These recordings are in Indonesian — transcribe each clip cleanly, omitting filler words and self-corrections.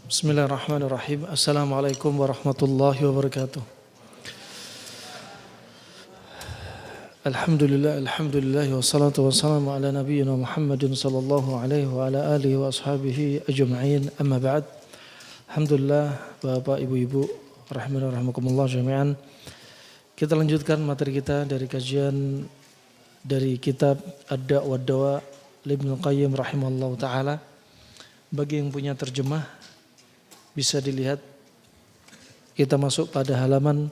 Bismillahirrahmanirrahim. Assalamualaikum warahmatullahi wabarakatuh. Alhamdulillah wassalatu wassalamu ala nabiyyina Muhammadin sallallahu alaihi wa ala alihi wa ashabihi ajma'in. Amma ba'd. Alhamdulillah, Bapak Ibu-ibu rahimani rahimakumullah jami'an. Kita lanjutkan materi kita dari kajian dari kitab Ad-Da' wad-Dawa' Ibnu Qayyim rahimahullahu taala. Bagi yang punya terjemah bisa dilihat kita masuk pada halaman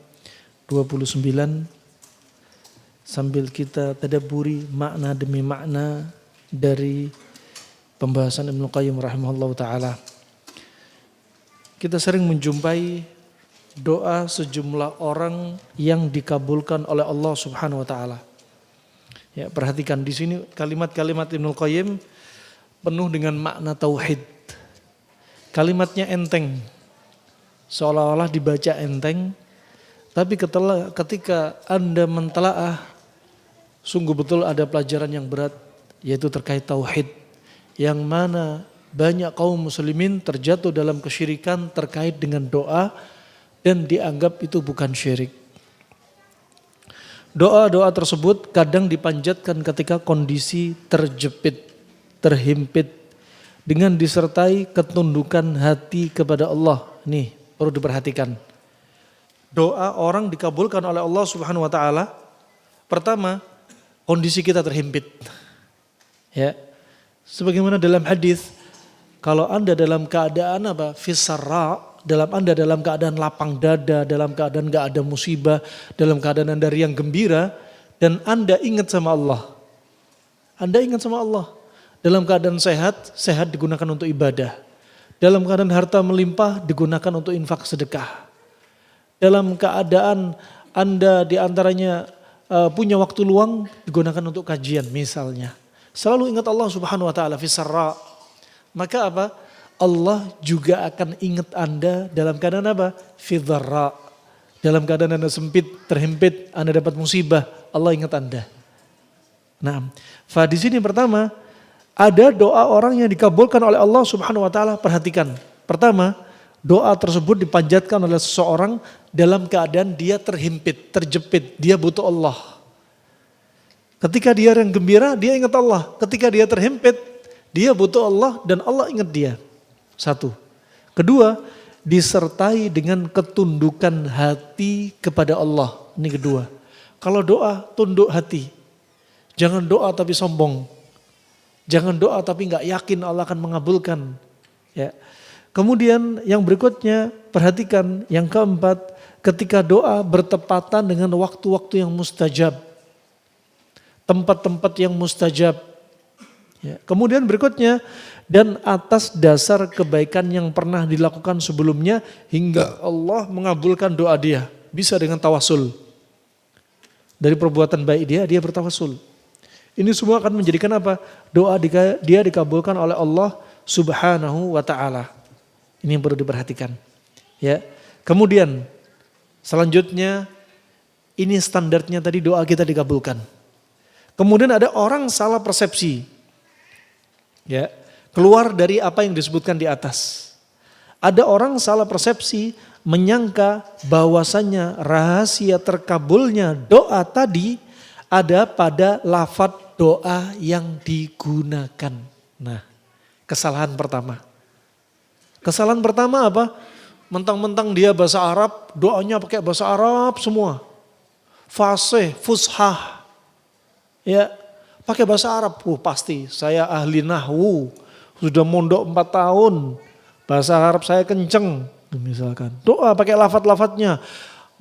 29 sambil kita tadabburi makna demi makna dari pembahasan Ibnu Qayyim rahimahullah ta'ala. Kita sering menjumpai doa sejumlah orang yang dikabulkan oleh Allah subhanahu wa ta'ala. Ya, perhatikan di sini kalimat-kalimat Ibnu Qayyim penuh dengan makna tauhid. Kalimatnya enteng, seolah-olah dibaca enteng, tapi ketika Anda mentelaah, sungguh betul ada pelajaran yang berat, yaitu terkait tauhid, yang mana banyak kaum muslimin terjatuh dalam kesyirikan terkait dengan doa dan dianggap itu bukan syirik. Doa-doa tersebut kadang dipanjatkan ketika kondisi terjepit, terhimpit, dengan disertai ketundukan hati kepada Allah. Nih, perlu diperhatikan. Doa orang dikabulkan oleh Allah Subhanahu wa taala. Pertama, kondisi kita terhimpit. Ya. Sebagaimana dalam hadis, kalau Anda dalam keadaan apa? Fisarra, dalam keadaan lapang dada, dalam keadaan enggak ada musibah, dalam keadaan Anda riang gembira dan Anda ingat sama Allah. Anda ingat sama Allah. Dalam keadaan sehat, sehat digunakan untuk ibadah. Dalam keadaan harta melimpah, digunakan untuk infak sedekah. Dalam keadaan Anda diantaranya punya waktu luang, digunakan untuk kajian misalnya. Selalu ingat Allah subhanahu wa ta'ala fisarra. Maka apa? Allah juga akan ingat Anda dalam keadaan apa? Fidharra. Dalam keadaan Anda sempit, terhimpit, Anda dapat musibah, Allah ingat Anda. Nah, di sini pertama, ada doa orang yang dikabulkan oleh Allah subhanahu wa ta'ala. Perhatikan. Pertama, doa tersebut dipanjatkan oleh seseorang dalam keadaan dia terhimpit, terjepit. Dia butuh Allah. Ketika dia yang gembira, dia ingat Allah. Ketika dia terhimpit, dia butuh Allah dan Allah ingat dia. Satu. Kedua, disertai dengan ketundukan hati kepada Allah. Ini kedua. Kalau doa, tunduk hati. Jangan doa tapi sombong. Jangan doa tapi nggak yakin Allah akan mengabulkan. Ya. Kemudian yang berikutnya perhatikan yang keempat, ketika doa bertepatan dengan waktu-waktu yang mustajab, tempat-tempat yang mustajab. Ya. Kemudian berikutnya dan atas dasar kebaikan yang pernah dilakukan sebelumnya hingga Allah mengabulkan doa dia. Bisa dengan tawasul. Dari perbuatan baik dia bertawasul. Ini semua akan menjadikan apa? Doa dia dikabulkan oleh Allah subhanahu wa ta'ala. Ini yang perlu diperhatikan. Ya. Kemudian selanjutnya ini standarnya tadi doa kita dikabulkan. Kemudian ada orang salah persepsi. Ya. Keluar dari apa yang disebutkan di atas. Ada orang salah persepsi menyangka bahwasannya rahasia terkabulnya doa tadi ada pada lafadz doa yang digunakan. Nah, kesalahan pertama. Kesalahan pertama apa? Mentang-mentang dia bahasa Arab, doanya pakai bahasa Arab semua. Fasih, fushah. Ya, pakai bahasa Arab. Pasti saya ahli nahwu. Sudah mondok 4 tahun. Bahasa Arab saya kenceng. Misalkan. Doa pakai lafadz-lafadznya.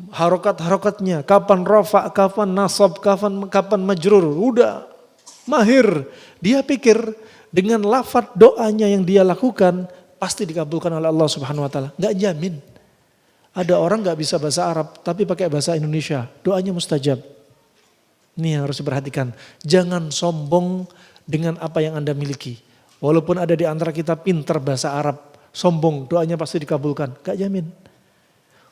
Harokat-harokatnya, kapan rafa, kapan nasab, kapan majrur, udah mahir. Dia pikir dengan lafadz doanya yang dia lakukan pasti dikabulkan oleh Allah Subhanahu wa taala. Enggak jamin. Ada orang enggak bisa bahasa Arab tapi pakai bahasa Indonesia, doanya mustajab. Ini yang harus diperhatikan. Jangan sombong dengan apa yang Anda miliki. Walaupun ada di antara kita pintar bahasa Arab, sombong, doanya pasti dikabulkan. Enggak jamin.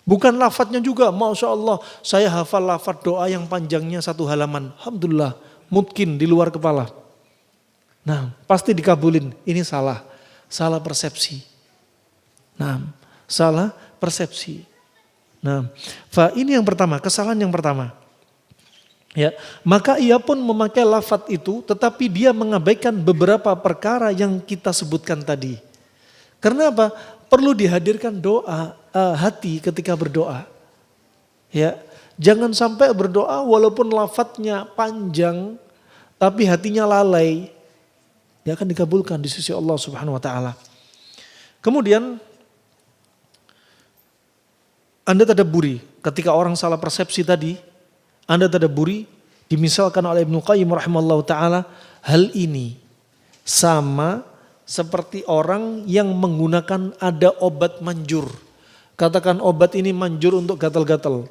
Bukan lafadznya juga, Masya Allah, saya hafal lafadz doa yang panjangnya 1 halaman. Alhamdulillah, mungkin di luar kepala. Nah, pasti dikabulin. Ini salah persepsi. Nah, salah persepsi. Nah, ini yang pertama, kesalahan yang pertama. Ya, maka ia pun memakai lafaz itu, tetapi dia mengabaikan beberapa perkara yang kita sebutkan tadi. Karena apa? Perlu dihadirkan doa hati ketika berdoa. Ya, jangan sampai berdoa walaupun lafadznya panjang, tapi hatinya lalai. Dia akan dikabulkan di sisi Allah Subhanahu Wa Taala. Kemudian Anda tadabburi ketika orang salah persepsi tadi. Anda tadabburi, dimisalkan oleh Ibnu Qayyim rahimahullah ta'ala, hal ini sama seperti orang yang menggunakan ada obat manjur. Katakan obat ini manjur untuk gatal-gatal,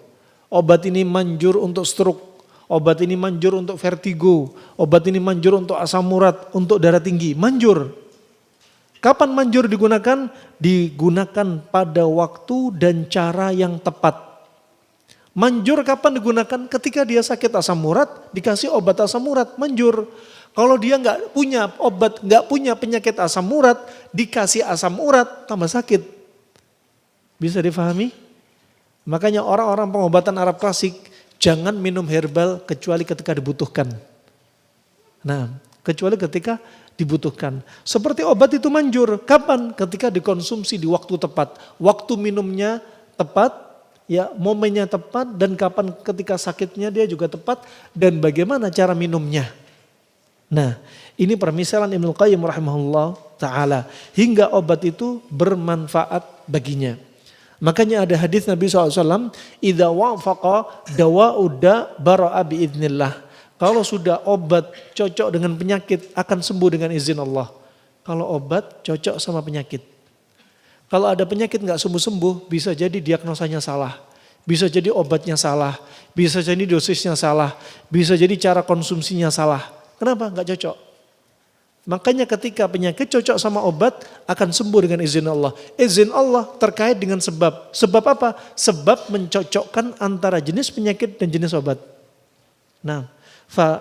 obat ini manjur untuk stroke, obat ini manjur untuk vertigo, obat ini manjur untuk asam urat, untuk darah tinggi, manjur. Kapan manjur digunakan? Digunakan pada waktu dan cara yang tepat. Manjur kapan digunakan? Ketika dia sakit asam urat, dikasih obat asam urat, manjur. Kalau dia nggak punya obat, nggak punya penyakit asam urat, dikasih asam urat, tambah sakit. Bisa difahami? Makanya orang-orang pengobatan Arab klasik, jangan minum herbal kecuali ketika dibutuhkan. Nah, kecuali ketika dibutuhkan. Seperti obat itu manjur, kapan? Ketika dikonsumsi di waktu tepat. Waktu minumnya tepat, ya, momennya tepat, dan kapan ketika sakitnya dia juga tepat, dan bagaimana cara minumnya. Nah, ini permisalan Ibnu Qayyim rahimahullah ta'ala. Hingga obat itu bermanfaat baginya. Makanya ada hadis Nabi SAW, idza wafaqa dawa'uda bara'a biidznillah. Kalau sudah obat cocok dengan penyakit, akan sembuh dengan izin Allah. Kalau obat cocok sama penyakit. Kalau ada penyakit nggak sembuh-sembuh, bisa jadi diagnosanya salah, bisa jadi obatnya salah, bisa jadi dosisnya salah, bisa jadi cara konsumsinya salah. Kenapa? Nggak cocok. Makanya ketika penyakit cocok sama obat, akan sembuh dengan izin Allah. Izin Allah terkait dengan sebab. Sebab apa? Sebab mencocokkan antara jenis penyakit dan jenis obat. Nah,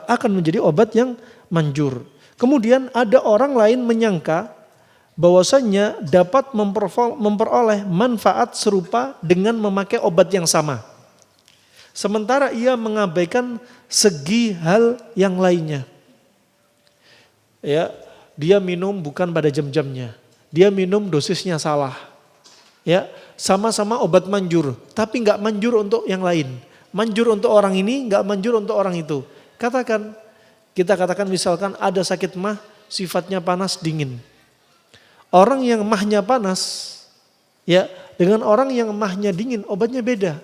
akan menjadi obat yang manjur. Kemudian ada orang lain menyangka bahwasanya dapat memperoleh manfaat serupa dengan memakai obat yang sama. Sementara ia mengabaikan segi hal yang lainnya. Ya, dia minum bukan pada jam-jamnya. Dia minum dosisnya salah. Ya, sama-sama obat manjur, tapi enggak manjur untuk yang lain. Manjur untuk orang ini, enggak manjur untuk orang itu. Kita katakan misalkan ada sakit mah, sifatnya panas dingin. Orang yang mahnya panas, ya, dengan orang yang mahnya dingin, obatnya beda.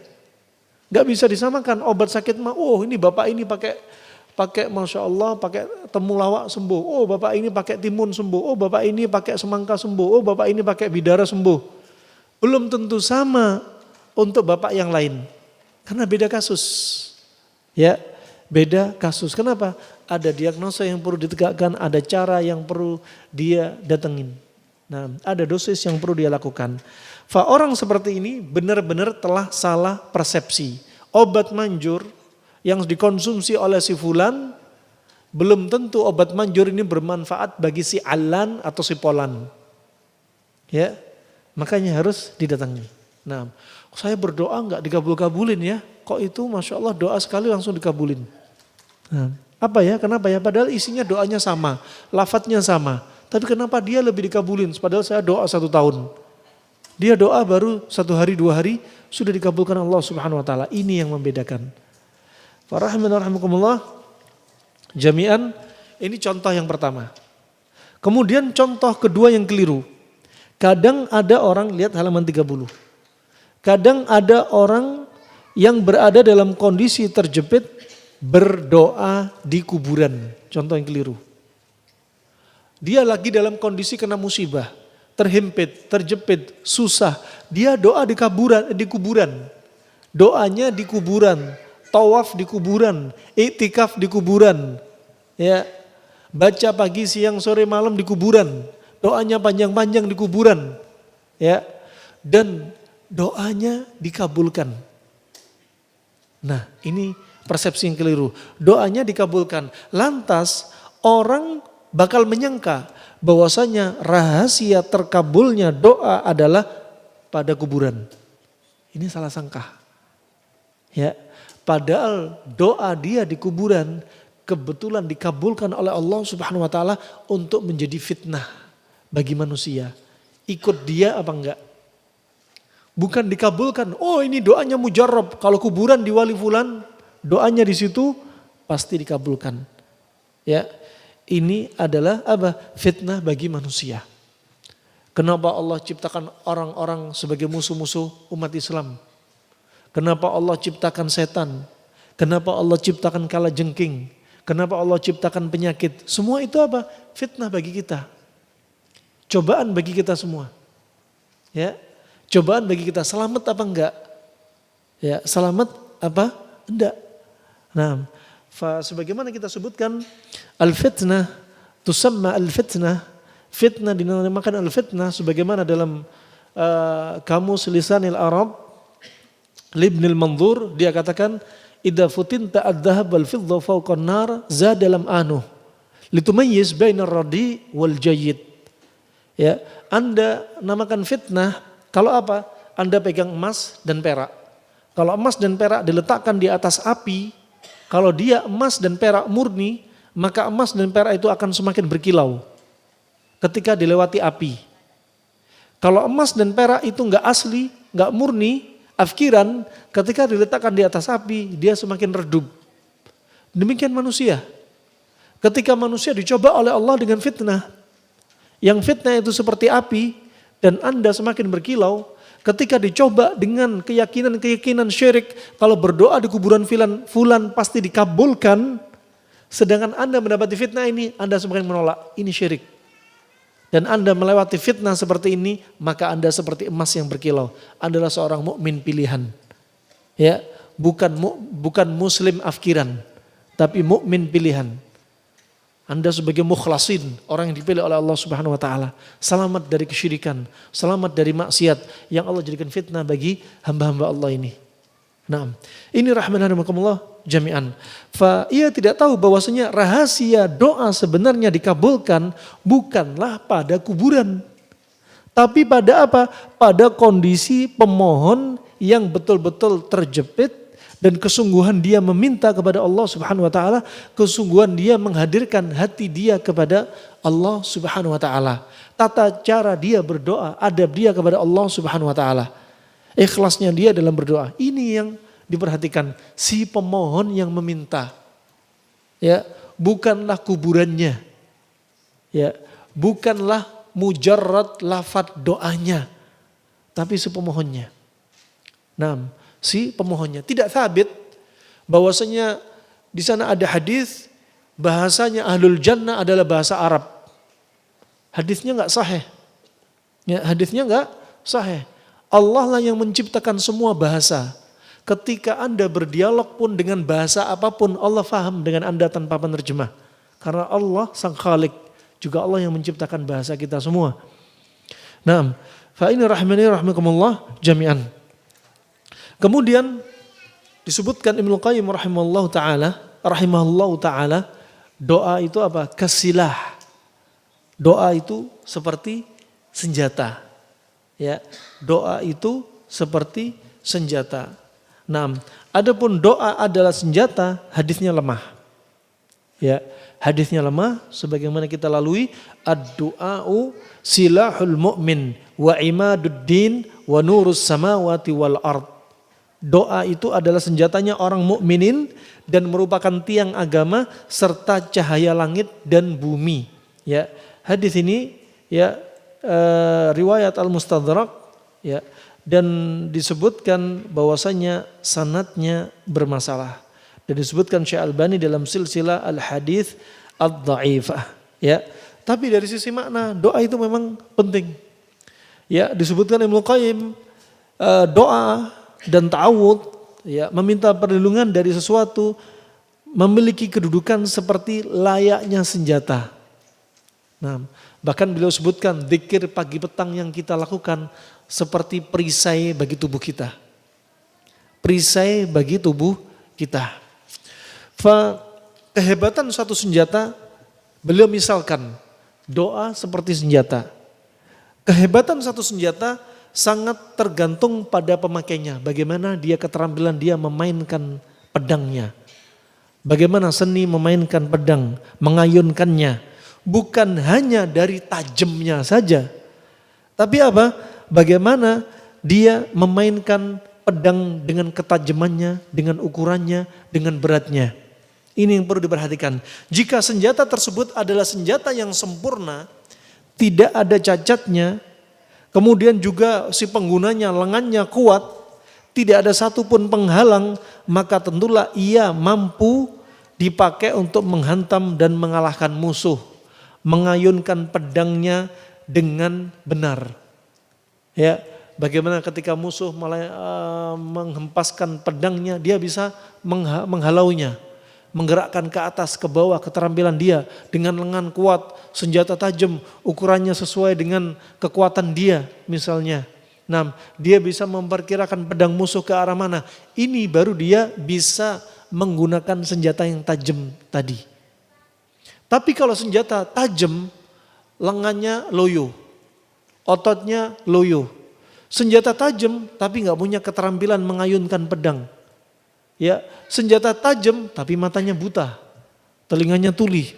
Gak bisa disamakan obat sakit mah. Oh, ini bapak ini pakai masya Allah, pakai temulawak sembuh. Oh, bapak ini pakai timun sembuh. Oh, bapak ini pakai semangka sembuh. Oh, bapak ini pakai bidara sembuh. Belum tentu sama untuk bapak yang lain, karena beda kasus. Ya, beda kasus. Kenapa? Ada diagnosa yang perlu ditegakkan, ada cara yang perlu dia datengin. Nah, ada dosis yang perlu dia lakukan. Orang seperti ini benar-benar telah salah persepsi. Obat manjur yang dikonsumsi oleh si fulan, belum tentu obat manjur ini bermanfaat bagi si alan atau si polan. Ya, makanya harus didatangi. Nah, saya berdoa nggak dikabul-kabulin ya. Kok itu masya Allah doa sekali langsung dikabulin. Nah, apa ya? Kenapa ya? Padahal isinya doanya sama, lafadznya sama. Tapi kenapa dia lebih dikabulin? Padahal saya doa 1 tahun. Dia doa baru 1 hari 2 hari sudah dikabulkan Allah Subhanahu Wa Taala. Ini yang membedakan. Rahimahumullah jami'an, ini contoh yang pertama. Kemudian contoh kedua yang keliru. Kadang ada orang, lihat halaman 30. Kadang ada orang yang berada dalam kondisi terjepit berdoa di kuburan. Contoh yang keliru. Dia lagi dalam kondisi kena musibah, terhimpit, terjepit, susah. Dia doa di kuburan. Doanya di kuburan, tawaf di kuburan, iktikaf di kuburan. Ya, baca pagi, siang, sore, malam di kuburan. Doanya panjang-panjang di kuburan. Ya. Dan doanya dikabulkan. Nah, ini persepsi yang keliru. Doanya dikabulkan. Lantas orang bakal menyangka bahwasanya rahasia terkabulnya doa adalah pada kuburan. Ini salah sangka. Ya, padahal doa dia di kuburan kebetulan dikabulkan oleh Allah Subhanahu wa taala untuk menjadi fitnah bagi manusia. Ikut dia apa enggak? Bukan dikabulkan. Oh, ini doanya mujarab. Kalau kuburan di wali fulan, doanya di situ pasti dikabulkan. Ya. Ini adalah apa? Fitnah bagi manusia. Kenapa Allah ciptakan orang-orang sebagai musuh-musuh umat Islam? Kenapa Allah ciptakan setan? Kenapa Allah ciptakan kalajengking? Kenapa Allah ciptakan penyakit? Semua itu apa? Fitnah bagi kita. Cobaan bagi kita semua. Ya, cobaan bagi kita. Selamat apa enggak? Ya, selamat apa? Enggak. Nah, sebagaimana kita sebutkan, al-fitnah tusamma al-fitnah. Fitnah dinamakan al-fitnah sebagaimana dalam kamus lisanil Arab Ibnul Manzur dia katakan idza futinta adh-dhahab wal fidda fawqa an-nar zada lam anuh litumayyiz bainar radi wal jayyid. Ya, Anda namakan fitnah kalau apa? Anda pegang emas dan perak. Kalau emas dan perak diletakkan di atas api, kalau dia emas dan perak murni, maka emas dan perak itu akan semakin berkilau ketika dilewati api. Kalau emas dan perak itu enggak asli, enggak murni, afkiran, ketika diletakkan di atas api, dia semakin redup. Demikian manusia. Ketika manusia dicoba oleh Allah dengan fitnah, yang fitnah itu seperti api, dan Anda semakin berkilau, ketika dicoba dengan keyakinan-keyakinan syirik, kalau berdoa di kuburan fulan pasti dikabulkan, sedangkan Anda mendapati fitnah ini, Anda semakin menolak, ini syirik. Dan Anda melewati fitnah seperti ini, maka Anda seperti emas yang berkilau. Anda adalah seorang mukmin pilihan. Ya, bukan muslim afkiran, tapi mukmin pilihan. Anda sebagai mukhlasin, orang yang dipilih oleh Allah Subhanahu wa taala, selamat dari kesyirikan, selamat dari maksiat yang Allah jadikan fitnah bagi hamba-hamba Allah ini. Nah, ini rahmanakumullah jami'an. Ia tidak tahu bahwasanya rahasia doa sebenarnya dikabulkan bukanlah pada kuburan. Tapi pada apa? Pada kondisi pemohon yang betul-betul terjepit dan kesungguhan dia meminta kepada Allah Subhanahu wa taala, kesungguhan dia menghadirkan hati dia kepada Allah Subhanahu wa taala. Tata cara dia berdoa, adab dia kepada Allah Subhanahu wa taala. Ikhlasnya dia dalam berdoa. Ini yang diperhatikan, si pemohon yang meminta. Ya, bukanlah kuburannya. Ya, bukanlah mujarrad lafaz doanya, tapi si pemohonnya. Nah, si pemohonnya tidak sabit bahwasanya di sana ada hadis bahasanya ahlul jannah adalah bahasa Arab. Hadisnya enggak sahih. Ya, hadisnya enggak sahih. Allah lah yang menciptakan semua bahasa. Ketika Anda berdialog pun dengan bahasa apapun, Allah faham dengan Anda tanpa penerjemah. Karena Allah sang khalik, juga Allah yang menciptakan bahasa kita semua. Naam, fa ini rahmani rahmakumullah jami'an. Kemudian disebutkan Ibnu Qayyim rahimahullahu taala, doa itu apa? Kasilah. Doa itu seperti senjata. Ya, doa itu seperti senjata. Nah, adapun doa adalah senjata, hadisnya lemah. Ya, hadisnya lemah sebagaimana kita lalui, ad-du'a'u silahul mu'min wa imaduddin wa nurus samawati wal ard. Doa itu adalah senjatanya orang mukminin dan merupakan tiang agama serta cahaya langit dan bumi. Ya, hadis ini ya riwayat Al-Mustadrak ya, dan disebutkan bahwasanya sanadnya bermasalah dan disebutkan Syekh Albani dalam silsilah al-hadits ad-dhaifah ya. Tapi dari sisi makna doa itu memang penting. Ya, disebutkan Ibnu Qayyim doa dan ta'awudz ya, meminta perlindungan dari sesuatu memiliki kedudukan seperti layaknya senjata. Nah, bahkan beliau sebutkan zikir pagi petang yang kita lakukan seperti perisai bagi tubuh kita. Perisai bagi tubuh kita. Kehebatan suatu senjata, beliau misalkan doa seperti senjata. Kehebatan satu senjata sangat tergantung pada pemakainya. Bagaimana dia keterampilan dia memainkan pedangnya. Bagaimana seni memainkan pedang, mengayunkannya. Bukan hanya dari tajamnya saja. Tapi apa? Bagaimana dia memainkan pedang dengan ketajamannya, dengan ukurannya, dengan beratnya. Ini yang perlu diperhatikan. Jika senjata tersebut adalah senjata yang sempurna, tidak ada cacatnya, kemudian juga si penggunanya lengannya kuat, tidak ada satupun penghalang, maka tentulah ia mampu dipakai untuk menghantam dan mengalahkan musuh. Mengayunkan pedangnya dengan benar. Ya, bagaimana ketika musuh menghempaskan pedangnya, dia bisa menghalaunya. Menggerakkan ke atas, ke bawah keterampilan dia dengan lengan kuat, senjata tajam, ukurannya sesuai dengan kekuatan dia misalnya. Nah, dia bisa memperkirakan pedang musuh ke arah mana. Ini baru dia bisa menggunakan senjata yang tajam tadi. Tapi kalau senjata tajam, lengannya loyo, ototnya loyo. Senjata tajam tapi nggak punya keterampilan mengayunkan pedang. Ya, senjata tajam tapi matanya buta, telinganya tuli.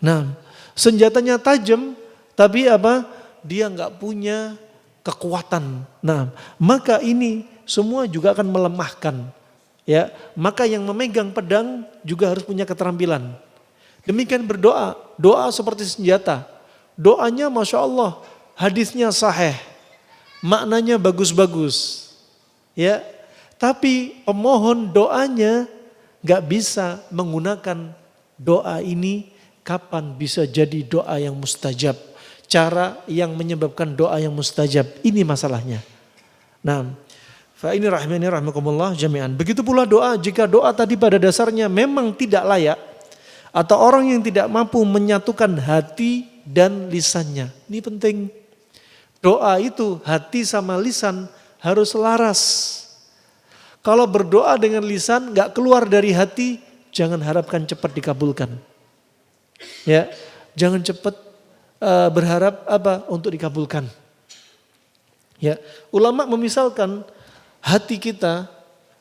Nah, senjatanya tajam tapi apa? Dia nggak punya kekuatan. Nah, maka ini semua juga akan melemahkan. Ya, maka yang memegang pedang juga harus punya keterampilan. Demikian berdoa, doa seperti senjata. Doanya Masya Allah, hadisnya sahih, maknanya bagus-bagus. Ya, tapi pemohon doanya gak bisa menggunakan doa ini. Kapan bisa jadi doa yang mustajab? Cara yang menyebabkan doa yang mustajab, ini masalahnya. Nah, fa ini rahimani rahimakumullah jami'an. Begitu pula doa, jika doa tadi pada dasarnya memang tidak layak, atau orang yang tidak mampu menyatukan hati dan lisannya. Ini penting. Doa itu hati sama lisan harus selaras. Kalau berdoa dengan lisan gak keluar dari hati, jangan harapkan cepat dikabulkan. Ya, jangan cepat berharap untuk dikabulkan. Ya, ulama memisalkan hati kita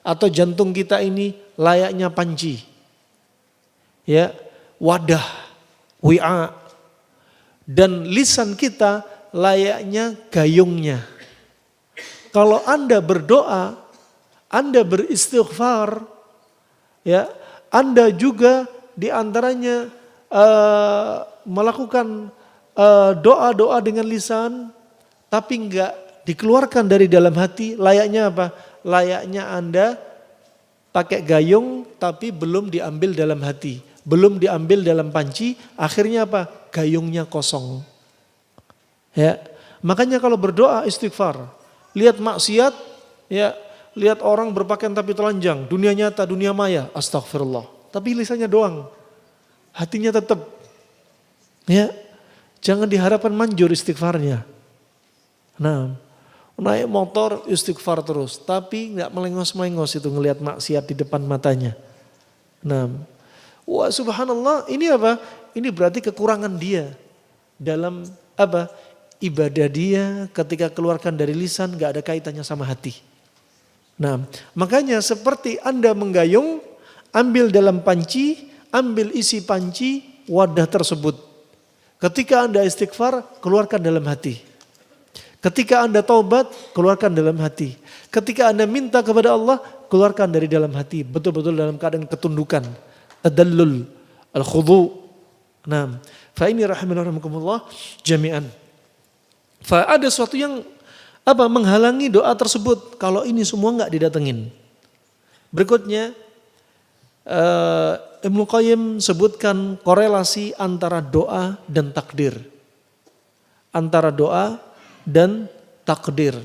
atau jantung kita ini layaknya panci. Ya, wadah, wi'a, dan lisan kita layaknya gayungnya. Kalau Anda berdoa, Anda beristighfar, ya, Anda juga diantaranya melakukan doa-doa dengan lisan, tapi enggak dikeluarkan dari dalam hati, layaknya apa? Layaknya Anda pakai gayung tapi belum diambil dalam hati. Belum diambil dalam panci, akhirnya apa? Gayungnya kosong. Ya, makanya kalau berdoa istighfar, lihat maksiat, ya, lihat orang berpakaian tapi telanjang, dunia nyata, dunia maya, astagfirullah. Tapi lisannya doang, hatinya tetap. Ya, jangan diharapkan manjur istighfarnya. Nah, naik motor istighfar terus, tapi nggak melengos-melengos itu ngelihat maksiat di depan matanya. Nah, wah subhanallah, ini apa? Ini berarti kekurangan dia dalam apa? Ibadah dia ketika keluarkan dari lisan gak ada kaitannya sama hati. Nah, makanya seperti Anda menggayung, ambil dalam panci, ambil isi panci wadah tersebut. Ketika Anda istighfar, keluarkan dalam hati. Ketika Anda taubat, keluarkan dalam hati. Ketika Anda minta kepada Allah, keluarkan dari dalam hati. Betul-betul dalam keadaan ketundukan. Tadallul, al-khudu. Nah, fa ini rahimakumullah jami'an. Fa ada sesuatu yang menghalangi doa tersebut kalau ini semua enggak didatengin. Berikutnya Ibnu Qayyim sebutkan korelasi antara doa dan takdir. Antara doa dan takdir.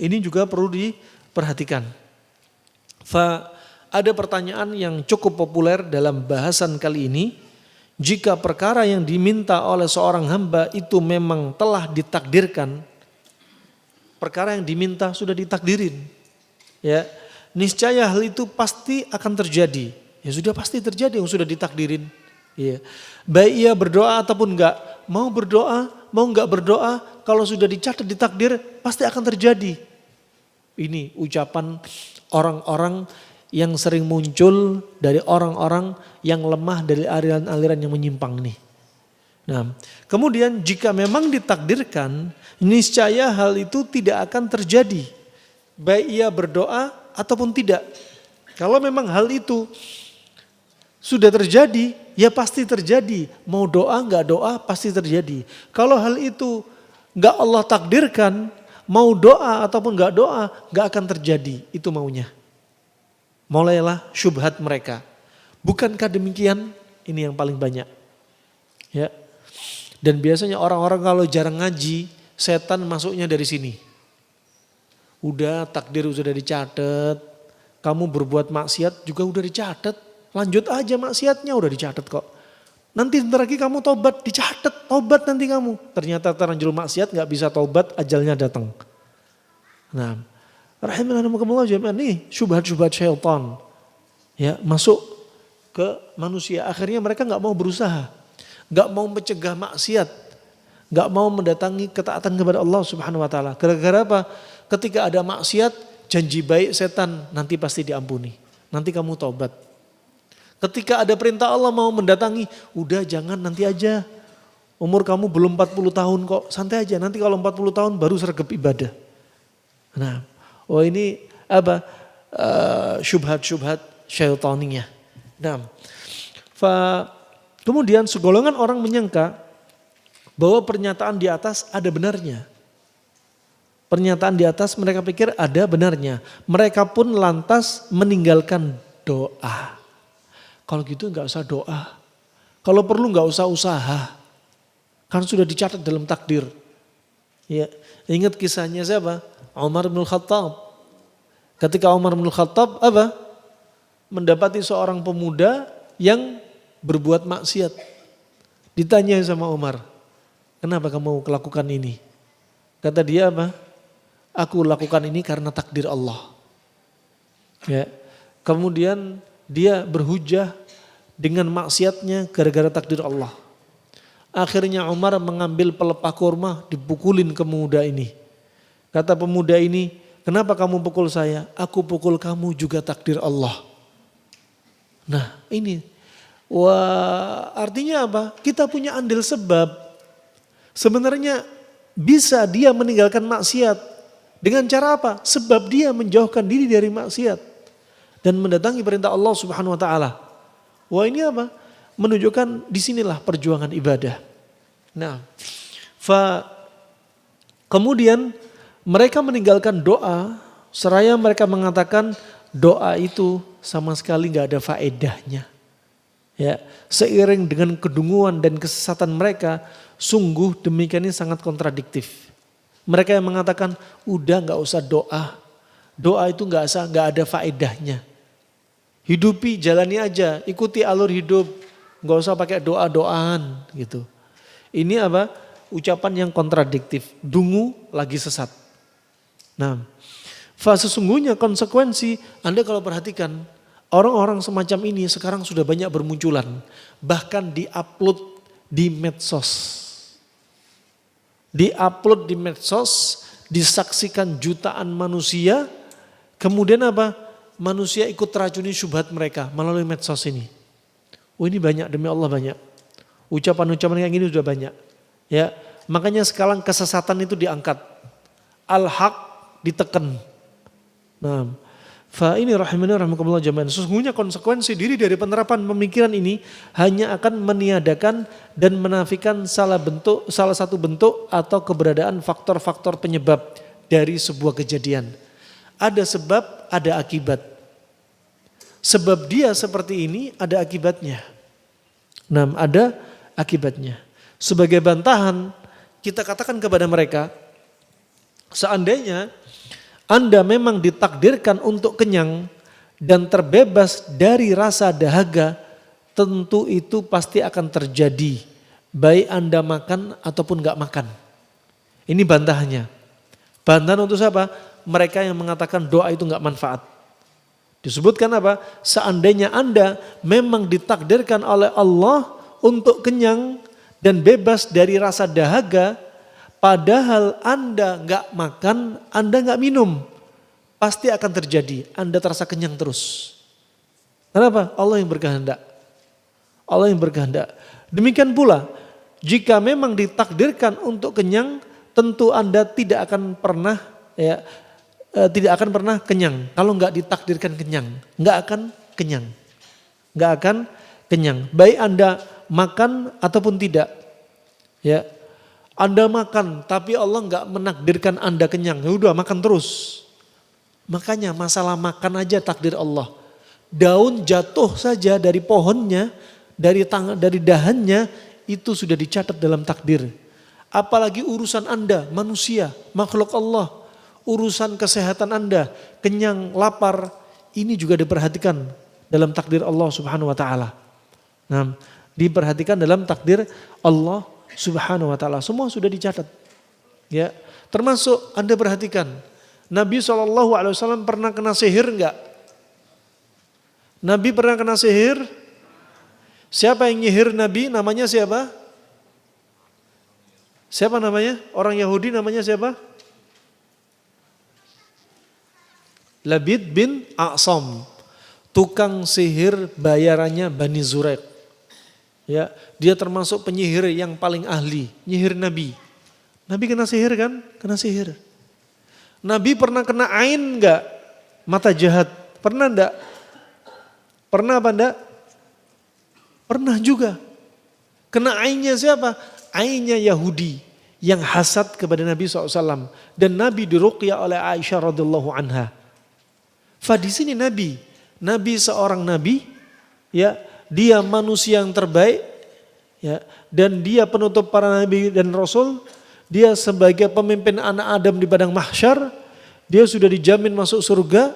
Ini juga perlu diperhatikan. Fa ada pertanyaan yang cukup populer dalam bahasan kali ini. Jika perkara yang diminta oleh seorang hamba itu memang telah ditakdirkan, perkara yang diminta sudah ditakdirin, ya, niscaya hal itu pasti akan terjadi. Ya sudah pasti terjadi yang sudah ditakdirin. Ya. Baik ia berdoa ataupun enggak, mau berdoa mau nggak berdoa, kalau sudah dicatat di takdir pasti akan terjadi. Ini ucapan orang-orang yang sering muncul dari orang-orang yang lemah dari aliran-aliran yang menyimpang nih. Nah, kemudian jika memang ditakdirkan, niscaya hal itu tidak akan terjadi. Baik ia berdoa ataupun tidak. Kalau memang hal itu sudah terjadi, ya pasti terjadi. Mau doa nggak doa pasti terjadi. Kalau hal itu nggak Allah takdirkan, mau doa ataupun nggak doa nggak akan terjadi. Itu maunya. Mulailah syubhat mereka. Bukankah demikian? Ini yang paling banyak. Ya. Dan biasanya orang-orang kalau jarang ngaji, setan masuknya dari sini. Udah takdir sudah dicatat, kamu berbuat maksiat juga udah dicatat. Lanjut aja maksiatnya udah dicatat kok. Nanti sebentar lagi kamu tobat, dicatat tobat nanti kamu. Ternyata terlanjur maksiat gak bisa tobat, ajalnya datang. Nah, rahimahumullah jami'an nih syubhat-syubhat syaitan. Ya, masuk ke manusia. Akhirnya mereka gak mau berusaha. Gak mau mencegah maksiat. Gak mau mendatangi ketaatan kepada Allah subhanahu wa ta'ala. Gara-gara apa? Ketika ada maksiat, janji baik setan nanti pasti diampuni. Nanti kamu tobat. Ketika ada perintah Allah mau mendatangi, udah jangan nanti aja. Umur kamu belum 40 tahun kok, santai aja. Nanti kalau 40 tahun baru sergap ibadah. Nah, ini apa? Syubhat-syubhat syaitaninya. Nah, kemudian segolongan orang menyangka bahwa pernyataan di atas ada benarnya. Pernyataan di atas mereka pikir ada benarnya. Mereka pun lantas meninggalkan doa. Kalau gitu nggak usah doa. Kalau perlu nggak usah usaha. Kan sudah dicatat dalam takdir. Ya, ingat kisahnya siapa? Umar bin Khattab. Ketika Umar bin Khattab apa? Mendapati seorang pemuda yang berbuat maksiat. Ditanya sama Umar, kenapa kamu melakukan ini? Kata dia apa? Aku lakukan ini karena takdir Allah. Ya. Kemudian dia berhujah dengan maksiatnya gara-gara takdir Allah. Akhirnya Umar mengambil pelepah kurma, dipukulin ke pemuda ini. Kata pemuda ini, kenapa kamu pukul saya? Aku pukul kamu juga takdir Allah. Nah ini, artinya apa? Kita punya andil sebab. Sebenarnya bisa dia meninggalkan maksiat. Dengan cara apa? Sebab dia menjauhkan diri dari maksiat. Dan mendatangi perintah Allah subhanahu wa ta'ala. Wah ini apa? Menunjukkan disinilah perjuangan ibadah. Nah, kemudian mereka meninggalkan doa. Seraya mereka mengatakan doa itu sama sekali gak ada faedahnya. Ya, seiring dengan kedunguan dan kesesatan mereka, sungguh demikian ini sangat kontradiktif. Mereka yang mengatakan udah gak usah doa. Doa itu gak ada faedahnya. Hidupi, jalani aja, ikuti alur hidup. Gak usah pakai doa-doaan gitu. Ini apa? Ucapan yang kontradiktif. Dungu lagi sesat. Nah, sesungguhnya konsekuensi Anda kalau perhatikan orang-orang semacam ini sekarang sudah banyak bermunculan. Bahkan diupload di medsos. Diupload di medsos, disaksikan jutaan manusia. Kemudian apa? Manusia ikut teracuni syubhat mereka melalui medsos ini. Oh ini banyak, demi Allah banyak. Ucapan-ucapan kayak gini sudah banyak. Ya, makanya sekarang kesesatan itu diangkat. Al-haq ditekan. Nah, ini rahimani rahimakumullah jamaah. Sesungguhnya konsekuensi diri dari penerapan pemikiran ini hanya akan meniadakan dan menafikan salah satu bentuk atau keberadaan faktor-faktor penyebab dari sebuah kejadian. Ada sebab, ada akibat. Sebab dia seperti ini ada akibatnya. Nah, ada akibatnya. Sebagai bantahan, kita katakan kepada mereka, seandainya Anda memang ditakdirkan untuk kenyang dan terbebas dari rasa dahaga, tentu itu pasti akan terjadi. Baik Anda makan ataupun gak makan. Ini bantahannya. Bantahan untuk siapa? Mereka yang mengatakan doa itu gak manfaat. Disebutkan apa? Seandainya Anda memang ditakdirkan oleh Allah untuk kenyang dan bebas dari rasa dahaga, padahal Anda nggak makan, Anda nggak minum, pasti akan terjadi. Anda terasa kenyang terus. Kenapa? Allah yang berkehendak. Allah yang berkehendak. Demikian pula, jika memang ditakdirkan untuk kenyang, tentu Anda tidak akan pernah kenyang. Kalau nggak ditakdirkan kenyang, nggak akan kenyang, nggak akan kenyang. Baik Anda makan ataupun tidak, ya. Anda makan, tapi Allah nggak menakdirkan Anda kenyang. Ya udah makan terus. Makanya masalah makan aja takdir Allah. Daun jatuh saja dari pohonnya, dari dahannya, itu sudah dicatat dalam takdir. Apalagi urusan Anda, manusia, makhluk Allah, urusan kesehatan Anda, kenyang, lapar, ini juga diperhatikan dalam takdir Allah Subhanahu wa taala. Nah, diperhatikan dalam takdir Allah Subhanahu wa taala. Semua sudah dicatat. Ya, termasuk Anda perhatikan, Nabi SAW pernah kena sihir enggak? Nabi pernah kena sihir? Siapa yang nyihir Nabi? Namanya siapa? Siapa namanya? Orang Yahudi namanya siapa? Labid bin A'sam. Tukang sihir bayarannya Bani Zuraik. Ya, dia termasuk penyihir yang paling ahli, nyihir Nabi. Nabi kena sihir kan? Kena sihir. Nabi pernah kena ain enggak? Mata jahat. Pernah enggak? Pernah apa enggak? Pernah juga. Kena ainnya siapa? Ainnya Yahudi yang hasad kepada Nabi SAW. Dan Nabi diruqyah oleh Aisyah radhiyallahu anha. Di sini Nabi seorang Nabi, ya, dia manusia yang terbaik, ya, dan dia penutup para Nabi dan Rasul. Dia sebagai pemimpin anak Adam di padang mahsyar, dia sudah dijamin masuk surga.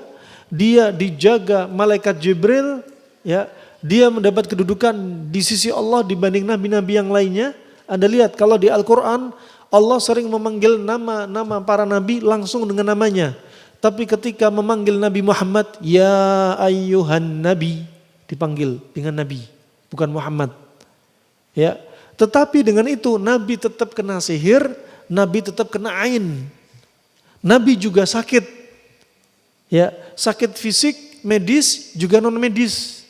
Dia dijaga malaikat Jibril, ya, dia mendapat kedudukan di sisi Allah dibanding nabi-nabi yang lainnya. Anda lihat kalau di Al-Quran Allah sering memanggil nama para nabi langsung dengan namanya. Tapi ketika memanggil Nabi Muhammad, ya ayyuhan nabi, dipanggil dengan nabi, bukan Muhammad. Ya, tetapi dengan itu Nabi tetap kena sihir, Nabi tetap kena ain. Nabi juga sakit. Ya, sakit fisik, medis, juga non medis.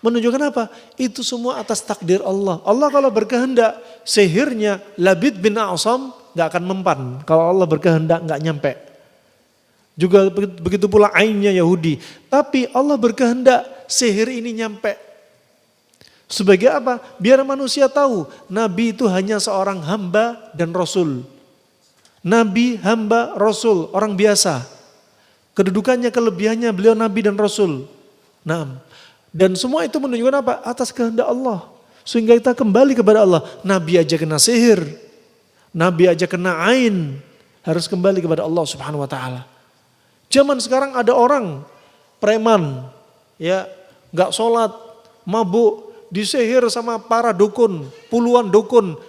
Menunjukkan apa? Itu semua atas takdir Allah. Allah kalau berkehendak, sihirnya Labid bin A'sam gak akan mempan. Kalau Allah berkehendak gak nyampe. Juga begitu pula ainnya Yahudi. Tapi Allah berkehendak sihir ini nyampe. Sebagai apa? Biar manusia tahu Nabi itu hanya seorang hamba dan Rasul. Nabi, hamba, Rasul, orang biasa. Kedudukannya, kelebihannya beliau Nabi dan Rasul. Nah, dan semua itu menunjukkan apa? Atas kehendak Allah. Sehingga kita kembali kepada Allah. Nabi aja kena sihir. Nabi aja kena ain. Harus kembali kepada Allah Subhanahu wa taala. Zaman sekarang ada orang preman, ya, nggak sholat, mabuk, disihir sama para dukun, puluhan dukun,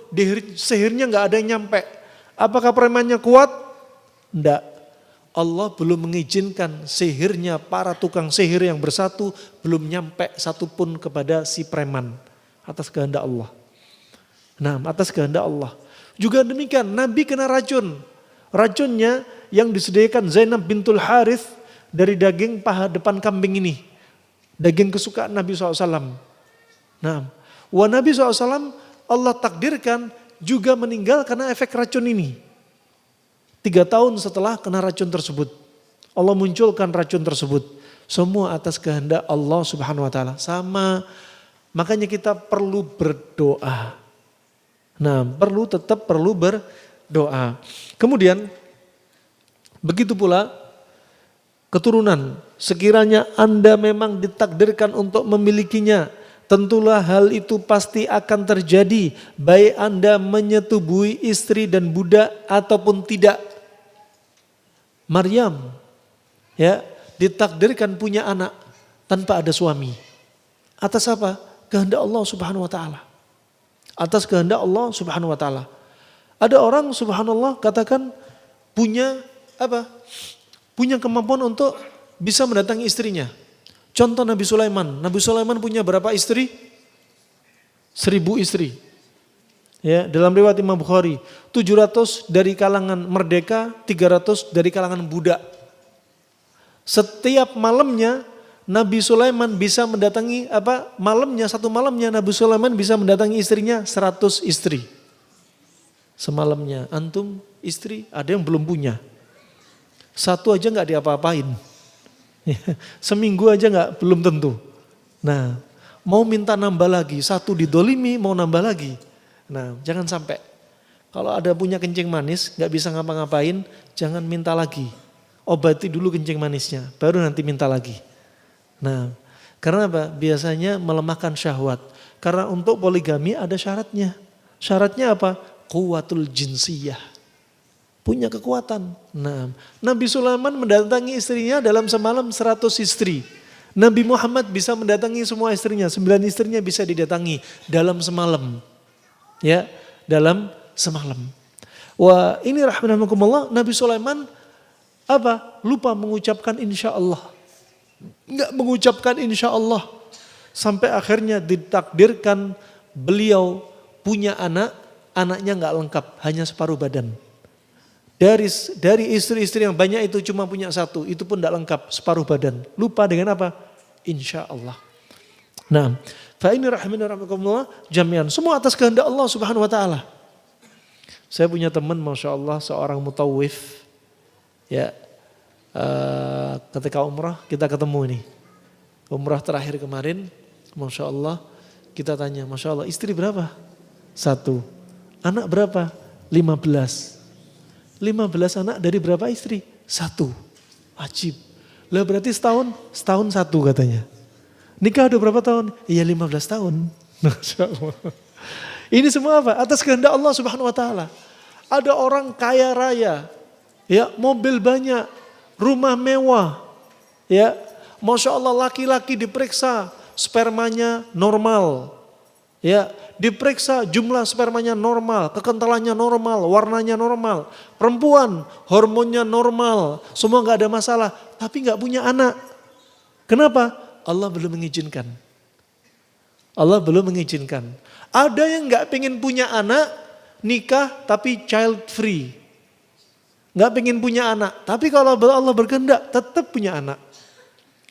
sihirnya nggak ada yang nyampe. Apakah premannya kuat? Enggak. Allah belum mengizinkan sihirnya para tukang sihir yang bersatu belum nyampe satupun kepada si preman atas kehendak Allah. Nah, atas kehendak Allah. Juga demikian, Nabi kena racun. Racunnya yang disediakan Zainab bintul Harith dari daging paha depan kambing ini. Daging kesukaan Nabi SAW. Nah, Nabi SAW Allah takdirkan juga meninggal karena efek racun ini. 3 tahun setelah kena racun tersebut. Allah munculkan racun tersebut. Semua atas kehendak Allah Subhanahu wa taala. Sama, makanya kita perlu berdoa. Nah, tetap perlu berdoa. Kemudian begitu pula keturunan. Sekiranya Anda memang ditakdirkan untuk memilikinya, tentulah hal itu pasti akan terjadi. Baik Anda menyetubui istri dan budak ataupun tidak. Maryam, ya, ditakdirkan punya anak tanpa ada suami. Atas apa? Kehendak Allah Subhanahu wa taala. Atas kehendak Allah Subhanahu wa taala. Ada orang subhanallah katakan punya apa? Punya kemampuan untuk bisa mendatangi istrinya. Contoh Nabi Sulaiman. Nabi Sulaiman punya berapa istri? 1000 istri. Ya, dalam riwayat Imam Bukhari, 700 dari kalangan merdeka, 300 dari kalangan budak. Setiap malamnya Nabi Sulaiman bisa mendatangi satu malamnya Nabi Sulaiman bisa mendatangi istrinya 100 istri. Semalamnya antum istri ada yang belum punya. Satu aja nggak diapa-apain. Seminggu aja belum tentu. Nah, mau minta nambah lagi, satu didolimi mau nambah lagi. Nah, jangan sampai. Kalau ada punya kencing manis nggak bisa ngapa-ngapain, jangan minta lagi. Obati dulu kencing manisnya, baru nanti minta lagi. Nah, karena apa? Biasanya melemahkan syahwat. Karena untuk poligami ada syaratnya. Syaratnya apa? Quwwatul jinsiyah. Punya kekuatan. Nah, Nabi Sulaiman mendatangi istrinya dalam semalam 100 istri. Nabi Muhammad bisa mendatangi semua istrinya, 9 istrinya bisa didatangi dalam semalam. Ya, dalam semalam. Wah, ini rahmanakumullah, Nabi Sulaiman lupa mengucapkan insya Allah. Enggak mengucapkan insya Allah. Sampai akhirnya ditakdirkan beliau punya anak, anaknya enggak lengkap, hanya separuh badan. Dari istri-istri yang banyak itu cuma punya satu, itu pun enggak lengkap, separuh badan. Lupa dengan apa? Insya Allah. Nah, fa ini rahimahumullah jami'an. Semua atas kehendak Allah Subhanahu wa taala. Saya punya teman Masya Allah seorang mutawif. Ya, ketika umrah kita ketemu ini. Umrah terakhir kemarin, Masya Allah, kita tanya, Masya Allah, istri berapa? 1. Anak berapa? 15. 15 anak dari berapa istri? 1. Wajib. Lah berarti setahun 1 katanya. Nikah udah berapa tahun? Iya 15 tahun. Masya Allah. Ini semua apa? Atas kehendak Allah Subhanahu wa taala. Ada orang kaya raya, ya, mobil banyak, rumah mewah, ya, Masya Allah laki-laki diperiksa spermanya normal, ya, diperiksa jumlah spermanya normal, kekentalannya normal, warnanya normal, perempuan hormonnya normal, semua nggak ada masalah, tapi nggak punya anak. Kenapa? Allah belum mengizinkan. Allah belum mengizinkan. Ada yang nggak pengen punya anak, nikah tapi child free. Nggak pengen punya anak, tapi kalau Allah berkehendak tetap punya anak.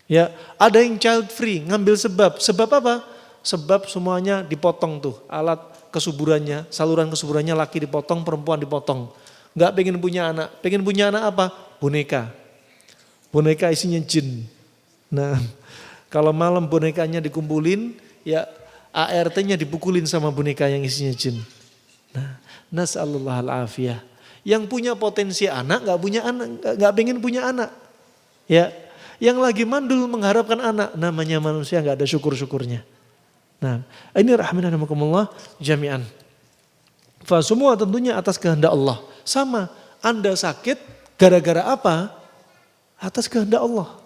Ya, ada yang child free, ngambil sebab. Sebab apa? Sebab semuanya dipotong tuh, alat kesuburannya, saluran kesuburannya laki dipotong, perempuan dipotong. Nggak pengen punya anak, pengen punya anak apa? Boneka. Boneka isinya jin. Nah, kalau malam bonekanya dikumpulin, ya ART-nya dipukulin sama boneka yang isinya jin. Nah, nas'alullah al-afiyah. Yang punya potensi anak nggak punya anak, nggak pengen punya anak, ya. Yang lagi mandul mengharapkan anak, namanya manusia nggak ada syukur-syukurnya. Nah, ini rahimahumullah jami'an. Fa semua tentunya atas kehendak Allah. Sama, Anda sakit gara-gara apa? Atas kehendak Allah.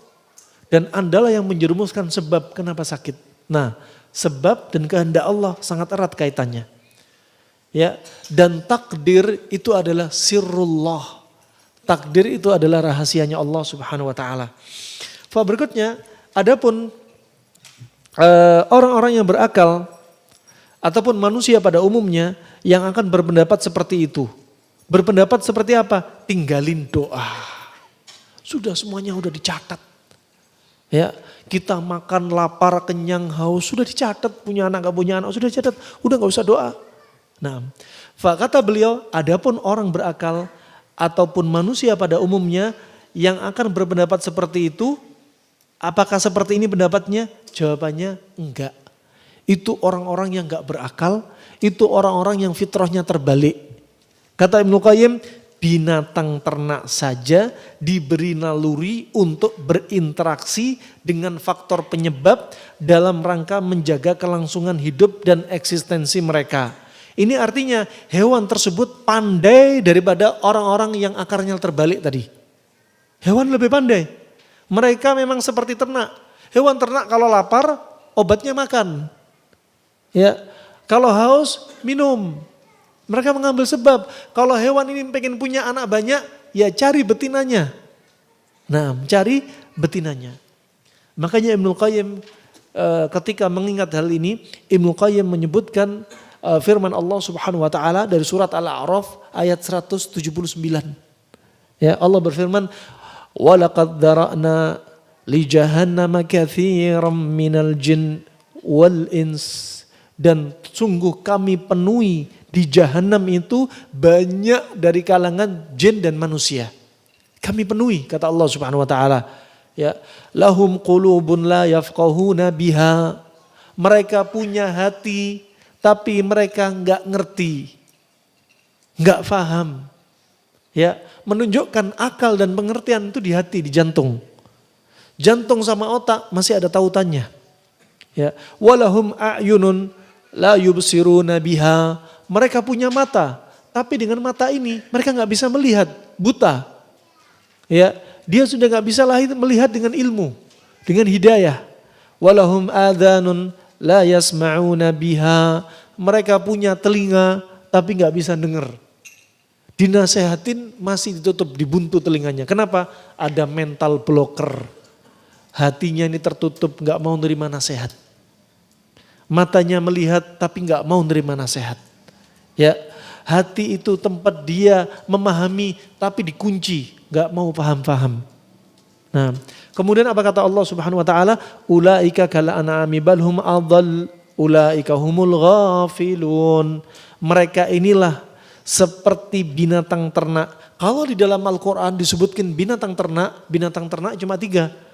Dan Andalah yang menjerumuskan sebab kenapa sakit. Nah, sebab dan kehendak Allah sangat erat kaitannya. Ya, dan takdir itu adalah sirrullah. Takdir itu adalah rahasianya Allah Subhanahu wa taala. Berikutnya, adapun orang-orang yang berakal ataupun manusia pada umumnya yang akan berpendapat seperti itu. Berpendapat seperti apa? Tinggalin doa. Sudah semuanya udah dicatat. Ya, kita makan lapar, kenyang, haus sudah dicatat, punya anak gak punya anak sudah dicatat, udah gak usah doa. Nah, kata beliau, adapun orang berakal ataupun manusia pada umumnya yang akan berpendapat seperti itu, apakah seperti ini pendapatnya? Jawabannya enggak. Itu orang-orang yang enggak berakal, itu orang-orang yang fitrahnya terbalik. Kata Ibnu Qayyim, binatang ternak saja diberi naluri untuk berinteraksi dengan faktor penyebab dalam rangka menjaga kelangsungan hidup dan eksistensi mereka. Ini artinya hewan tersebut pandai daripada orang-orang yang akarnya terbalik tadi. Hewan lebih pandai. Mereka memang seperti ternak. Hewan ternak kalau lapar, obatnya makan. Ya, kalau haus, minum. Mereka mengambil sebab. Kalau hewan ini pengen punya anak banyak, ya cari betinanya. Nah, cari betinanya. Makanya Ibnu Qayyim ketika mengingat hal ini, Ibnu Qayyim menyebutkan firman Allah Subhanahu wa taala dari surat Al-A'raf ayat 179. Ya, Allah berfirman, "Wa laqad dzara'na li jahannama katsiran minal jin wal ins." Dan sungguh kami penuhi di jahanam itu banyak dari kalangan jin dan manusia. Kami penuhi, kata Allah Subhanahu wa taala. Ya, lahum qulubun la yafqahuna biha. Mereka punya hati tapi mereka enggak ngerti. Enggak faham. Ya, menunjukkan akal dan pengertian itu di hati, di jantung. Jantung sama otak masih ada tautannya. Ya, walahum a'yunun la yubsiruna biha. Mereka punya mata, tapi dengan mata ini mereka nggak bisa melihat, buta. Ya, dia sudah nggak bisa melihat dengan ilmu, dengan hidayah. Walahum adhanun la yasma'una biha. Mereka punya telinga, tapi nggak bisa dengar. Dinasehatin masih ditutup, dibuntu telinganya. Kenapa? Ada mental blocker. Hatinya ini tertutup, nggak mau nerima nasihat. Matanya melihat tapi nggak mau nerima nasihat. Ya, hati itu tempat dia memahami tapi dikunci, nggak mau paham-paham. Nah, kemudian apa kata Allah Subhanahu wa taala? Ulaika kal an'ami bal hum adall, ulaika humul ghafilun. Mereka inilah seperti binatang ternak. Kalau di dalam Al-Qur'an disebutkan binatang ternak cuma 3.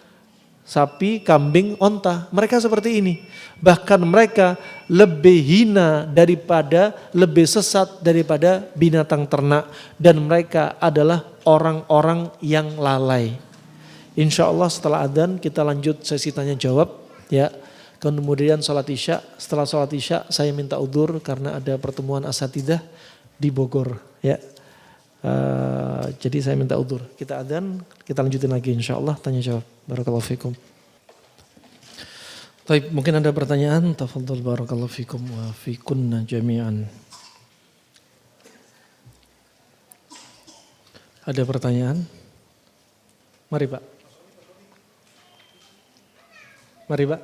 Sapi, kambing, onta. Mereka seperti ini. Bahkan mereka lebih hina daripada, lebih sesat daripada binatang ternak. Dan mereka adalah orang-orang yang lalai. Insya Allah setelah adzan kita lanjut sesi tanya jawab. Ya. Kemudian sholat isya. Setelah sholat isya saya minta udzur karena ada pertemuan asatidzah di Bogor. Ya. Jadi saya minta udzur. Kita adzan, kita lanjutin lagi insya Allah tanya jawab. Barakallahu fikum. Baik, mungkin ada pertanyaan. Tafadhol barakallahu fikum wa fikunna jami'an. Ada pertanyaan? Mari Pak. Mari Pak.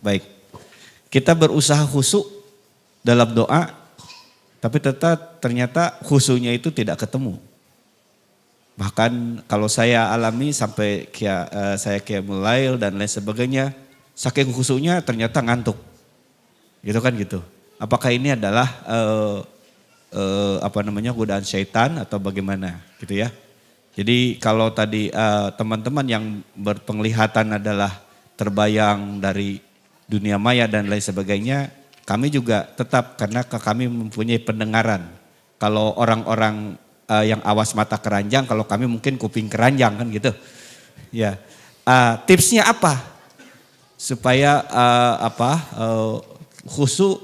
Baik, kita berusaha khusyuk dalam doa, tapi ternyata khusyuknya itu tidak ketemu. Bahkan kalau saya alami sampai saya qiyamul lail dan lain sebagainya, saking khusyuknya ternyata ngantuk. Gitu kan gitu. Apakah ini adalah godaan syaitan atau bagaimana gitu ya. Jadi kalau tadi teman-teman yang berpenglihatan adalah terbayang dari dunia maya dan lain sebagainya, kami juga tetap karena kami mempunyai pendengaran. Kalau orang-orang yang awas mata keranjang, kalau kami mungkin kuping keranjang kan gitu. Ya, tipsnya apa supaya khusyuk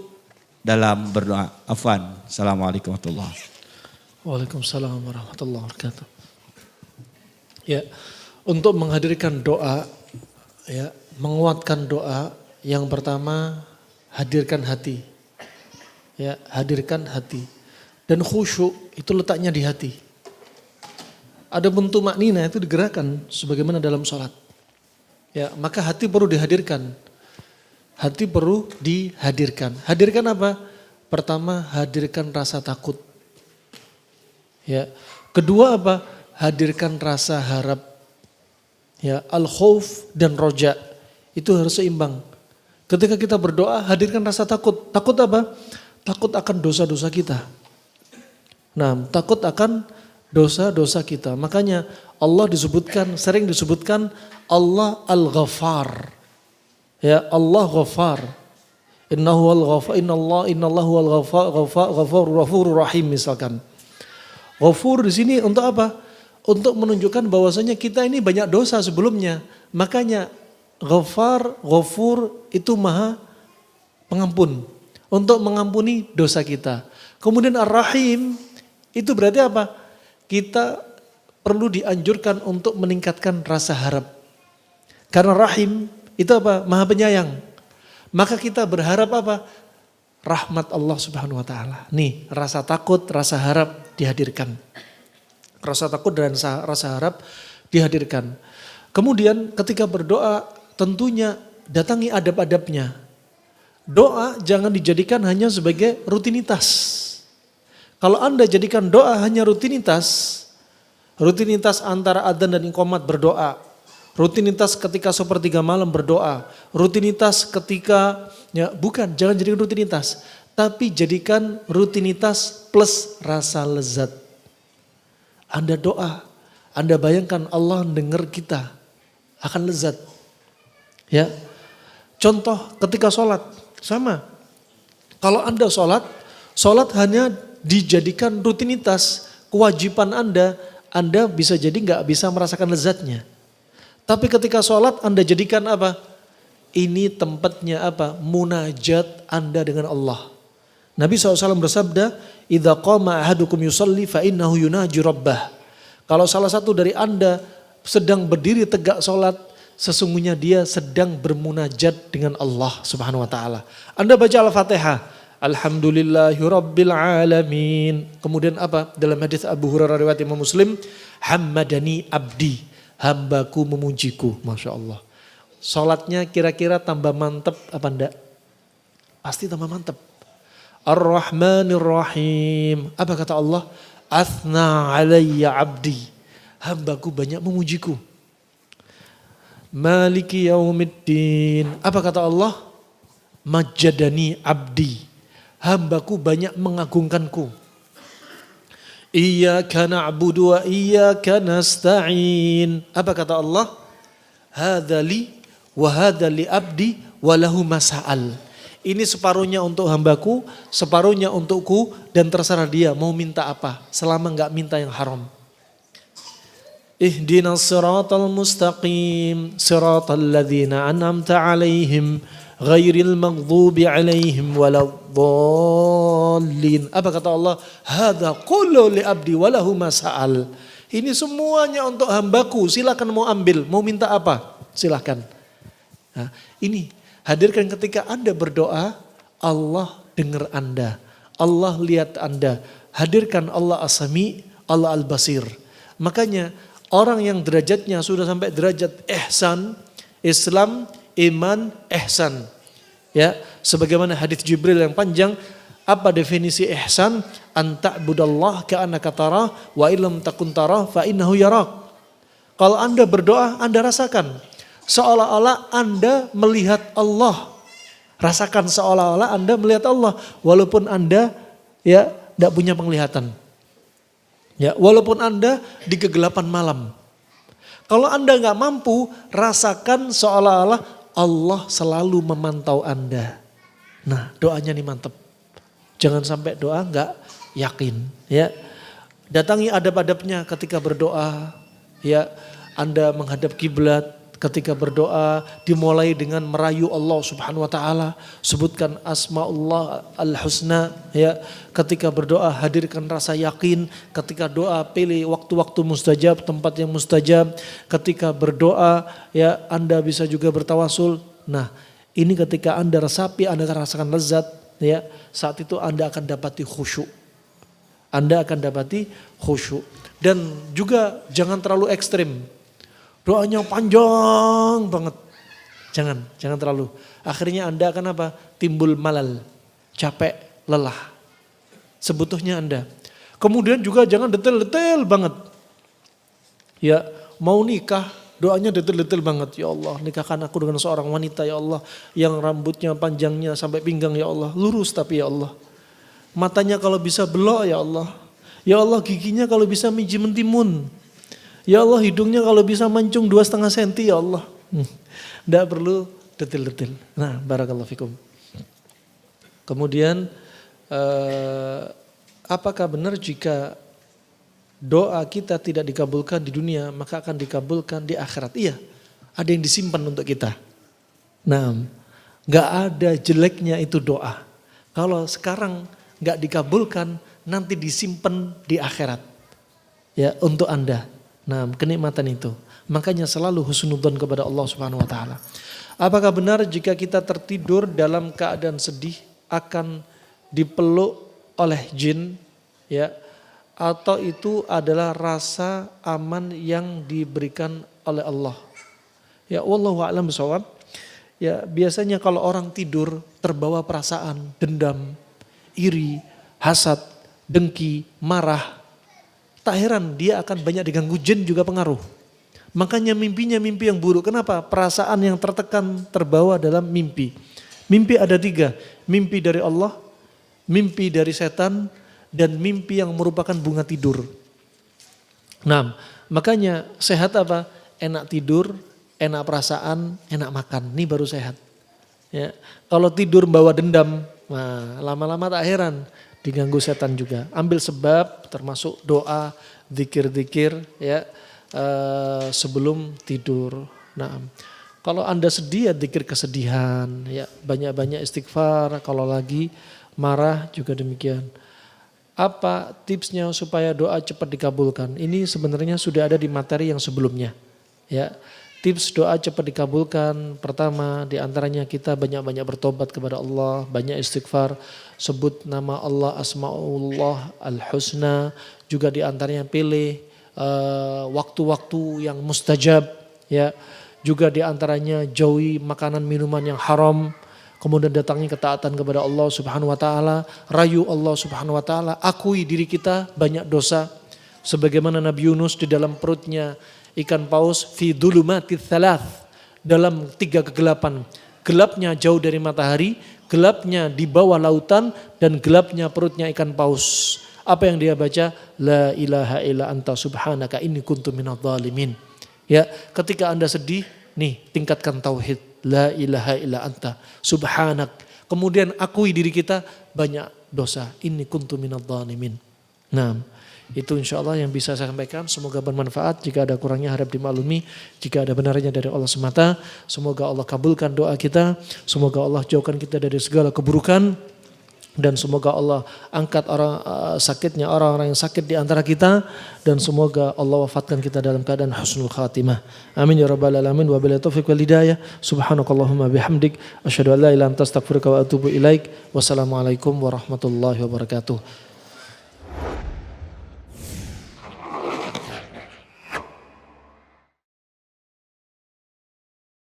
dalam berdoa? Afwan. Assalamualaikum warahmatullahi wabarakatuh. Waalaikumsalam warahmatullahi wabarakatuh. Ya, untuk menghadirkan doa, ya, menguatkan doa, yang pertama hadirkan hati. Ya, hadirkan hati. Dan khusyuk itu letaknya di hati. Ada bentuk maknina itu digerakkan sebagaimana dalam sholat. Ya, maka hati perlu dihadirkan. Hati perlu dihadirkan. Hadirkan apa? Pertama, hadirkan rasa takut. Ya. Kedua apa? Hadirkan rasa harap. Ya, al-khauf dan roja. Itu harus seimbang. Ketika kita berdoa, hadirkan rasa takut. Takut apa? Takut akan dosa-dosa kita. Nah, takut akan dosa-dosa kita. Makanya Allah disebutkan, sering disebutkan Allah Al-Ghaffar. Ya, Allah Ghaffar. Innahu al-Ghaffar, innallahu al-Ghafurur Rahim misalkan. Ghafur di sini untuk apa? Untuk menunjukkan bahwasanya kita ini banyak dosa sebelumnya. Makanya Ghafar, Ghafur itu maha pengampun. Untuk mengampuni dosa kita. Kemudian Ar-Rahim itu berarti apa? Kita perlu dianjurkan untuk meningkatkan rasa harap. Karena Rahim itu apa? Maha penyayang. Maka kita berharap apa? Rahmat Allah Subhanahu wa taala. Nih, rasa takut, rasa harap dihadirkan. Rasa takut dan rasa harap dihadirkan. Kemudian ketika berdoa tentunya datangi adab-adabnya. Doa jangan dijadikan hanya sebagai rutinitas. Kalau Anda jadikan doa hanya rutinitas antara adzan dan iqamat berdoa, rutinitas ketika sepertiga malam berdoa, rutinitas ketika, ya bukan, jangan jadikan rutinitas. Tapi jadikan rutinitas plus rasa lezat. Anda doa, Anda bayangkan Allah dengar kita, akan lezat. Ya, contoh ketika sholat, sama. Kalau Anda sholat hanya dijadikan rutinitas, kewajiban Anda bisa jadi nggak bisa merasakan lezatnya. Tapi ketika sholat Anda jadikan apa? Ini tempatnya apa? Munajat Anda dengan Allah. Nabi SAW bersabda, "Idza qama ahadukum yusalli fa innahu yunaji rabbah." Kalau salah satu dari Anda sedang berdiri tegak sholat, sesungguhnya dia sedang bermunajat dengan Allah Subhanahu wa taala. Anda baca Al-Fatihah, Alhamdulillahirabbil alamin. Kemudian apa? Dalam hadis Abu Hurairah riwayat Imam Muslim, Hammadani abdi, hambaku memujiku. Masya Allah. Sholatnya kira-kira tambah mantep apa enggak? Pasti tambah mantep. Ar-Rahmanir Rahim. Apa kata Allah? Athna alayya abdi, hambaku banyak memujiku. Maliki yaumiddin. Apa kata Allah? Majjadani abdi, hambaku banyak mengagungkanku. Iyyaka na'budu wa iyyaka nasta'in. Apa kata Allah? Hadza li wa hadza li abdi wa lahu masa'al. Ini separuhnya untuk hambaku, separuhnya untukku, dan terserah dia mau minta apa selama enggak minta yang haram. Ihdinas siratal mustaqim, siratal ladzina an'amta 'alaihim ghairil maghdubi 'alaihim waladdallin. Apa kata Allah? Hadza kullu li abdi wa lahu masa'al. Ini semuanya untuk hambaku, silakan mau ambil, mau minta apa? Silakan. Nah, ini hadirkan ketika Anda berdoa, Allah dengar Anda, Allah lihat Anda. Hadirkan Allah As-Sami, Allah Al-Basir. Makanya orang yang derajatnya sudah sampai derajat ihsan, Islam, iman, ihsan. Ya, sebagaimana hadis Jibril yang panjang, apa definisi ihsan? Anta'budallah ka'annaka tarah wa illam takun tarah fa innahu yarak. Kalau Anda berdoa, Anda rasakan seolah-olah Anda melihat Allah. Rasakan seolah-olah Anda melihat Allah walaupun Anda ya tidak punya penglihatan. Ya, walaupun Anda di kegelapan malam. Kalau Anda nggak mampu, rasakan seolah-olah Allah selalu memantau Anda. Nah, doanya nih mantep. Jangan sampai doa nggak yakin. Ya, datangi adab-adabnya ketika berdoa. Ya, Anda menghadap kiblat. Ketika berdoa dimulai dengan merayu Allah Subhanahu wa taala, sebutkan asmaullah al-husna ya. Ketika berdoa hadirkan rasa yakin, ketika doa pilih waktu-waktu mustajab, tempat yang mustajab. Ketika berdoa ya Anda bisa juga bertawasul. Nah, ini ketika Anda resapi, Anda akan rasakan lezat ya. Saat itu Anda akan dapati khusyuk. Anda akan dapati khusyuk. Dan juga jangan terlalu ekstrim. Doanya panjang banget. Jangan terlalu. Akhirnya Anda akan apa? Timbul malal, capek, lelah. Sebutuhnya Anda. Kemudian juga jangan detail-detail banget. Ya, mau nikah, doanya detail-detail banget. Ya Allah, nikahkan aku dengan seorang wanita ya Allah. Yang rambutnya panjangnya sampai pinggang ya Allah. Lurus tapi ya Allah. Matanya kalau bisa belok ya Allah. Ya Allah, giginya kalau bisa miji mentimun. Ya Allah, hidungnya kalau bisa mancung 2,5 senti ya Allah. Tidak perlu detail-detail. Nah, barakallahu fikum. Kemudian apakah benar jika doa kita tidak dikabulkan di dunia maka akan dikabulkan di akhirat? Iya, ada yang disimpan untuk kita. Nah, gak ada jeleknya itu doa. Kalau sekarang nggak dikabulkan, nanti disimpan di akhirat. Ya, untuk Anda. Nah, kenikmatan itu. Makanya selalu husnudzon kepada Allah Subhanahu wa taala. Apakah benar jika kita tertidur dalam keadaan sedih akan dipeluk oleh jin, ya? Atau itu adalah rasa aman yang diberikan oleh Allah? Ya, wallahu a'lam bishawab. Ya, biasanya kalau orang tidur terbawa perasaan dendam, iri, hasad, dengki, marah, tak heran dia akan banyak diganggu jin juga pengaruh. Makanya mimpinya mimpi yang buruk. Kenapa? Perasaan yang tertekan terbawa dalam mimpi. Mimpi ada 3. Mimpi dari Allah, mimpi dari setan, dan mimpi yang merupakan bunga tidur. Nah, makanya sehat apa? Enak tidur, enak perasaan, enak makan. Ini baru sehat. Ya, kalau tidur bawa dendam, nah, lama-lama tak heran diganggu setan juga. Ambil sebab termasuk doa, zikir-zikir, ya, sebelum tidur. Nah, kalau Anda sedih ya zikir kesedihan, ya banyak-banyak istighfar. Kalau lagi marah juga demikian. Apa tipsnya supaya doa cepat dikabulkan? Ini sebenarnya sudah ada di materi yang sebelumnya. Ya, tips doa cepat dikabulkan. Pertama, diantaranya kita banyak-banyak bertobat kepada Allah, banyak istighfar, sebut nama Allah, asmaullah al-husna. Juga diantaranya pilih waktu-waktu yang mustajab. Ya, juga diantaranya jauhi makanan minuman yang haram. Kemudian datangi ketaatan kepada Allah Subhanahu wa taala, rayu Allah Subhanahu wa taala, akui diri kita banyak dosa. Sebagaimana Nabi Yunus di dalam perutnya ikan paus, fi dhulumatis thalath, dalam 3 kegelapan. Gelapnya jauh dari matahari, gelapnya di bawah lautan, dan gelapnya perutnya ikan paus. Apa yang dia baca? La ilaha illa anta subhanaka inni kuntu minadh dhalimin. Ya, ketika Anda sedih, nih tingkatkan tauhid. La ilaha illa anta subhanak. Kemudian akui diri kita banyak dosa. Inni kuntu minadh dhalimin. Nah, itu insya Allah yang bisa saya sampaikan. Semoga bermanfaat. Jika ada kurangnya harap dimaklumi. Jika ada benarnya dari Allah semata. Semoga Allah kabulkan doa kita. Semoga Allah jauhkan kita dari segala keburukan. Dan semoga Allah angkat sakitnya orang-orang yang sakit di antara kita. Dan semoga Allah wafatkan kita dalam keadaan husnul khatimah. Amin ya rabbal alamin. Wa billahi taufiq wal hidayah. Subhanakallahumma bihamdik. Asyhadu an la ilaha illa anta astaghfiruka wa atubu ilaik. Wassalamualaikum warahmatullahi wabarakatuh.